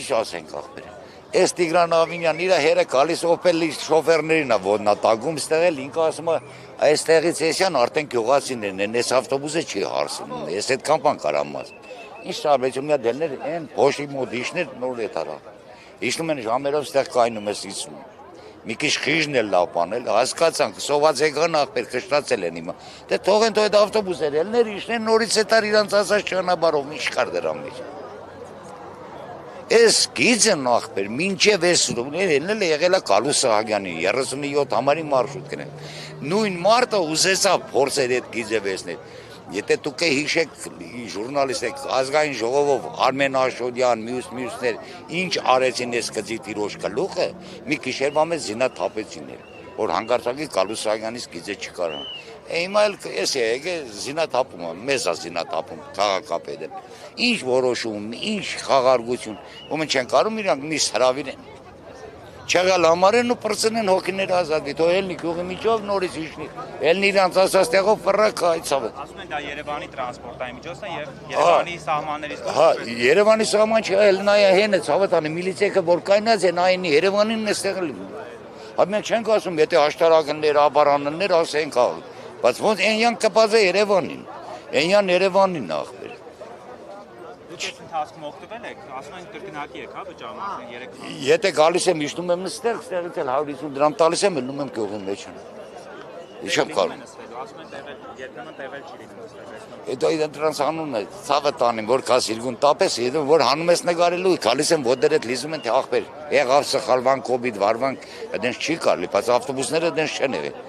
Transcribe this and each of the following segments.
ինչ ասենք ախպեր։ Այս Տիգրան Ավինյան իր հերը գալիս Opel-ի շոֆերներին է ոտնատագում, ստեղ էլ ինքը ասում է այստեղից էսյան արդեն գյուղացիներն են, այս ավտոբուսը չի հարսնում, ես այդքան բան կարամ ասեմ։ Ինչ տարբերություն մի դելներ են փոշի մոտ իշներ նոր էտարա։ Իշնում են ժամերով ստեղ կայնում ես իսում։ Մի քիչ խիժն էլ լավ բան էլ հասկացանք, սոված եկան ախպեր քշտացել են հիմա։ Դե թողեն թո այդ ավտոբուսերը ելներ իշնեն նորից էտար իրանց ասած ճանապարհով ինչ կար դրա մեջ։ Այս գիծն ախպեր մինչև այս ելնել է եղել է Կալու Սահակյանի 37 համարի մարշրուտն է։ Նույն մարտը ուզեցավ փորձեր այդ գիծը վեսնել։ Եթե դուք հիշեք ժուրնալիստ եք ազգային ժողովով Արմեն Աշոտյան, մյուսներ ինչ արեցին այս գծի տիրոջ գլուխը, մի գիշերվա մեջ զինա թափեցին, որ հանգարցակի Կալու Սահակյանից գիծը չկարան։ Հիմա էլ էս է եկե զինա թափում, մեզ է զինա թափում քաղաքապետը։ Ինչ որոշում, ինչ խաղարկություն, ում չեն կարում իրանք միշտ հրավիրեն։ Չեղալ համարեն ու պրծնեն հոգիներ ազատվի, թո ելնի գյուղի միջով նորից իշնի, ելնի իրանց ասած տեղով ֆռակ այցավ։ Ասում են դա Երևանի տրանսպորտային միջոցն է եւ Երևանի սահմաններից դուրս։ Հա, Երևանի սահման չէ, էլ նայ հենը ցավատանի միլիցիայը որ կայնած են այնի Երևանին էստեղ էլ։ Հա մենք չենք ասում, եթե աշտարակներ, աբարաններ ասենք հա, բայց ոնց այնյան կպած է Երևանին։ Այնյան Երևանին ախպեր։ Դուք այս ընթացքում օգտվել եք, ասում են կրկնակի եք, հա, վճարում 3 Եթե գալիս եմ իշտում եմ նստեղ, ստեղից էլ 150 դրամ տալիս եմ, ելնում եմ գյուղի մեջ։ Ինչեմ կարող։ Ասում են տևել, երբեմն տևել չի լինում։ Դա դրանց անունն է, ցավը տանին, որ կա սիրգուն տապես, որ հանում ես նկարելու, գալիս եմ ոդերդ լիզում են թե ախպեր, եղավ սխալվան, կոբիդ, վարվանք, այդպես չի կարելի, բայց ավտոբուսները այդպես չեն եղել։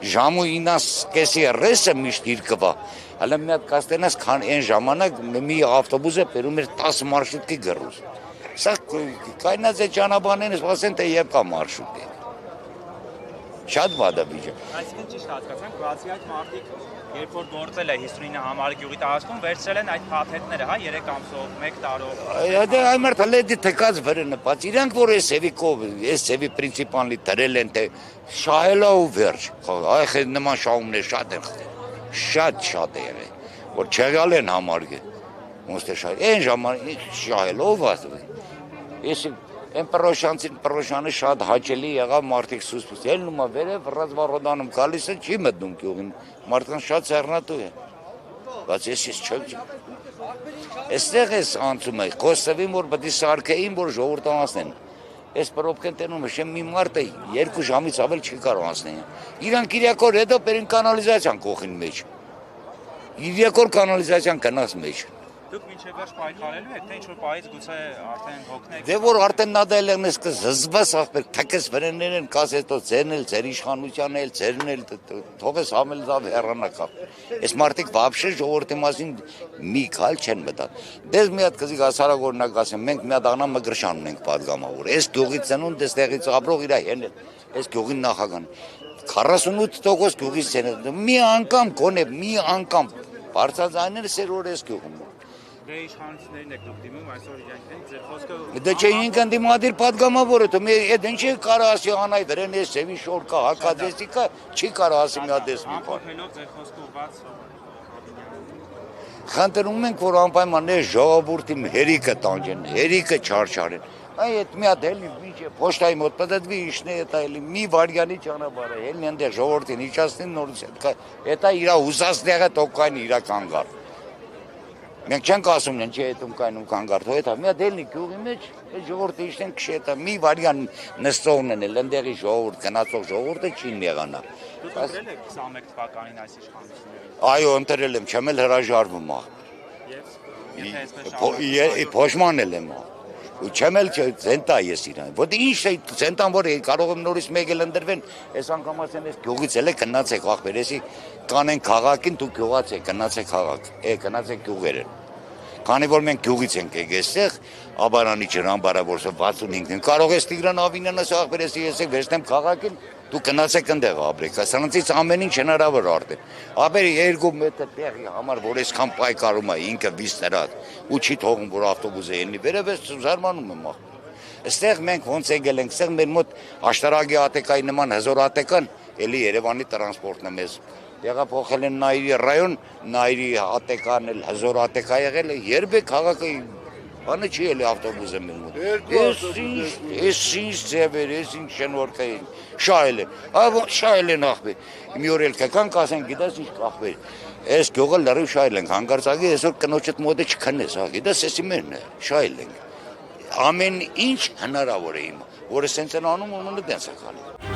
Ժամու 9:30-ի ռեսը միշտ իր կվա։ Հələ մի հատ կաստենաս քան այն ժամանակ մի ավտոբուսը բերում էր 10 մարշրուտի գրուզ։ Սա կայնած է ճանապարհներն ասեն թե եւ կա մարշրուտ։ Շատ վադաբիջ է։ Այսինքն ճիշտ հասկացանք, բացի այդ մարդիկ երբ որ գործել է 59 համարի գյուղի տարածքում, վերցրել են այդ փաթեթները, հա, 3 ամսով, 1 տարով։ Դա այ մարդը լեդի թեկած վրանը, բայց իրանք որ էս էվիկով, էս էվի պրինցիպալի դրել են թե շահելա ու վերջ։ Այ նման շահումներ շատ են խտել։ Շատ է եղել, որ չեղալ են համարգը։ Ոնց թե շահել, այն ժամանակ շահելով ասում։ Ես Այն պրոշանը շատ հաճելի եղավ մարդիկ սուսպուս, ելնում է վերև, ռազմարոդանում գալիս է, չի մտնում գյուղին, մարդկան շատ սեռնատու է, բայց ես չեմ։ Այստեղ ես անցում է, խոստովին, որ պետք է սարքեին, որ ժողովուրդը անցնեն, այս պրոբկեն տենում է, շեմ մի մարդ է, 2 ժամից ավել չի կարող անցնեն, իրանք իրյակոր հետո պերին կանալիզացիան կողին մեջ, իրյակոր կանալիզացիան կնաս մեջ։ Դուք մինչև վերջ պայքարելու եք, թե ինչ-որ պահից գուցե արդեն հոգնեք։ Դե որ արդեն նադայել ես կզզվես ախպեր, թքես վրեններ են, կասես տո ձերն էլ, ձեր իշխանության էլ, ձերն էլ, թողես համել լավ հեռանակավ։ Այս մարդիկ վաբշե ժողովրդի մասին մի քալ չեն մտան։ Դες մի հատ կզիկ ասարագորնակ ասեմ, մենք մի հատ աղնա Մգրշան ունենք պատգամավոր։ Այս գյուղի ծնունդ էստեղից ապրող իր հեն էլ, այս գյուղին նախագահան։ 48% գյուղից ցեն։ Մի անգամ կոնե, մի անգամ բարձրացաները սերոր էս գյուղում։ Դե իշխանություններին եք դուք դիմում, այսօր իրենք ձեր խոսքը։ Դե չէ ինքն դիմադիր падգամավորը, թե մի այդ ինչի կարող ասի անայ դրեն էս սևի շոր կա, հակադեսիկա, չի կարող ասի մի հատ էս մի բան։ Ամփոփելով ձեր խոսքը ուղղված Խնդրում ենք, որ անպայմաններ ժողովրդի հերիկը տանջեն, հերիկը չարչարեն։ Այդ մի հատ էլի ինչ է, փոստայի մոտ պատդվի իշնե էտա էլի մի վարյանի ճանապարհ է, էլի այնտեղ ժողովրդին իջացնին նորից էտա իր ուզած տեղը տոկային իր կանգար։ Մենք չենք ասում են չի հետում կայնում կանգարդ, հետա մի հատ ելնի գյուղի մեջ, այդ ժողովուրդը իշտեն քշետա, մի վարյան նստողն են էլ, ընդեղի ժողովուրդ, գնացող ժողովուրդը չի եղանա։ Դուք ընտրել եք 21 թվականին այս իշխանություններին։ Այո, ընտրել եմ, չեմ էլ հրաժարվում ա։ Եվ փոշմանել եմ ա։ Ու չեմ էլ ցենտա ես իրան։ Ոդի ինչ է ցենտան որ կարող եմ նորից մեկ էլ ընդրվեն, այս անգամ ասեն այս գյուղից էլ գնացեք ախպեր, էսի կանեն քաղաքին դու գյուղաց եք, գնացեք քաղաք, գնացեք գյուղերը։ Քանի որ մենք գյուղից ենք եկել, աբարանի ջրամբարավորը 65-ին կարող ես Տիգրան Ավինյանը ախպեր, էսի ես վերցնեմ քաղաքին, դու գնացեք այնտեղ ապրեք, սրանցից ամեն ինչ հնարավոր արդեն։ Ապեր 2 մետր տեղի համար, որ այսքան պայքարում է ինքը վիստերած, ու չի թողում որ ավտոբուսը ելնի, վերևս զարմանում եմ ախ։ Այստեղ մենք ոնց եկել ենք, այստեղ մեր մոտ աշտարակի ատեկայի նման հզոր ատեկան, էլի Երևանի տրանսպորտն է մեզ։ Տեղափոխել են Նայիրի ռայոն, Նայիրի ատեկան էլ հզոր ատեկա եղել է, երբեք քաղաքը Բանը չի էլի ավտոբուսը մեր մոտ։ Ես ինչ ձևեր, ես ինչ շնորհքային, շահել է։ Շահել են ախպեր։ Մի օր էլ կան կասեն, գիտես ինչ ախպեր։ Այս գյուղը լրիվ շահել ենք, հանկարծակի այսօր կնոջդ մոտը չքնես, հա, գիտես էսի մերն է, շահել ենք։ Ամեն ինչ հնարավոր է իմ, որը սենց են անում ու մնը դենս է քանի։